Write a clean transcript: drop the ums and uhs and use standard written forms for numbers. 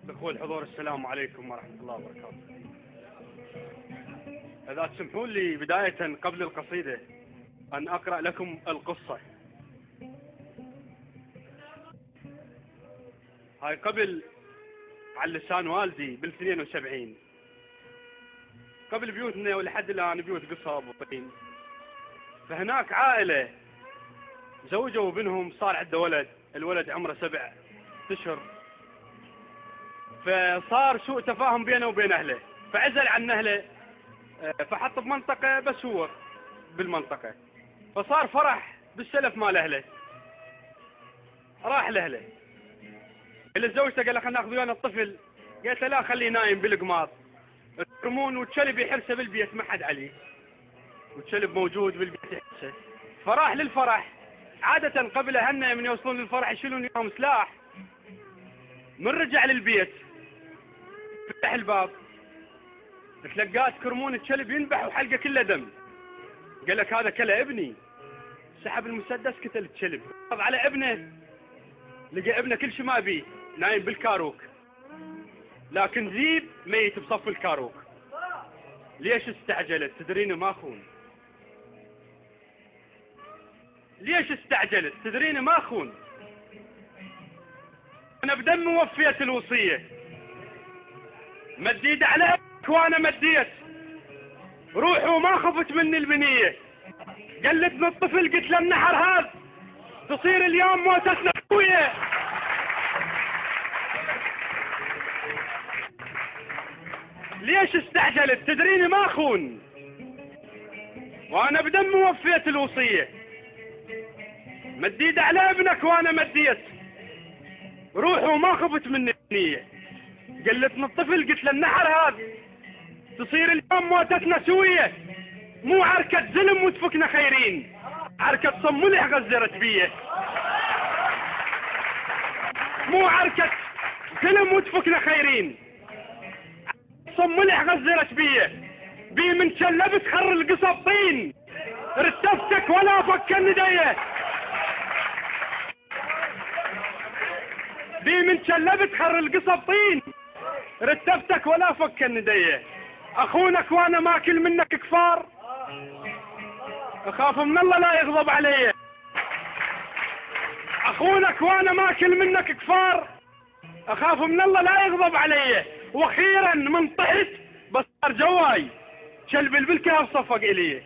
الأخوة الحضور، السلام عليكم ورحمة الله وبركاته. إذا تسمحون لي بداية قبل القصيدة أن أقرأ لكم القصة. هاي قبل على لسان والدي بال72، قبل بيوتنا ولحد الآن بيوت قصب وطين. فهناك عائلة زوجوا وبنهم صار عنده ولد، الولد عمره 7 أشهر. فصار سوء تفاهم بينه وبين أهله، فعزل عن أهله، فحط بمنطقة بس هو بالمنطقة. فصار فرح بالسلف مال أهله، راح لأهله. اللي زوجته قال له خلينا ناخذ ويانا الطفل، قالت له لا خليه نايم بالقماط، ترمون والكلب يحرسه بالبيت ما حد عليه، والكلب موجود بالبيت يحرسه. فراح للفرح. عادة قبل هنا من يوصلون للفرح يشيلون وياهم سلاح. من رجع للبيت فتح الباب تلقاه كرمون الكلب ينبح وحلقه كله دم. قال لك هذا كله ابني. سحب المسدس قتل الكلب، قض على ابنه، لقى ابنه كل شيء ما بيه نايم بالكاروك، لكن ذيب ميت بصف الكاروك. ليش استعجلت؟ تدرين ما اخون. ليش استعجلت؟ تدرين ما اخون. انا بدم وفيت الوصيه، مديد على ابنك وانا مديت، روحي وما خفت مني البنيه. قلدنا الطفل قلت له النحر هذا تصير اليوم موتتنا قويه. ليش استعجلت؟ تدريني ما اخون، وانا بدم وفيت الوصيه، مديد على ابنك وانا مديت، روحي وما خفت مني البنيه. قلتنا الطفل قلت له النحر هذا تصير اليوم موتتنا سويه، مو عركة ظلم وتفكنا خيرين، عركة صملح غزرت بيه. مو عركة ظلم وتفكنا خيرين، صملح غزرت بيه. بي من شلبت خر القصب طين، رتفتك ولا فكر نديه. بي من شلبت خر القصب طين، رتفتك ولا فكر نديه. اخونك وانا ماكل منك كفار، اخاف من الله لا يغضب علي. اخونك وانا ماكل منك كفار، اخاف من الله لا يغضب علي. واخيرا من طحت بس صار جواي، كلب البلكه صفق الي.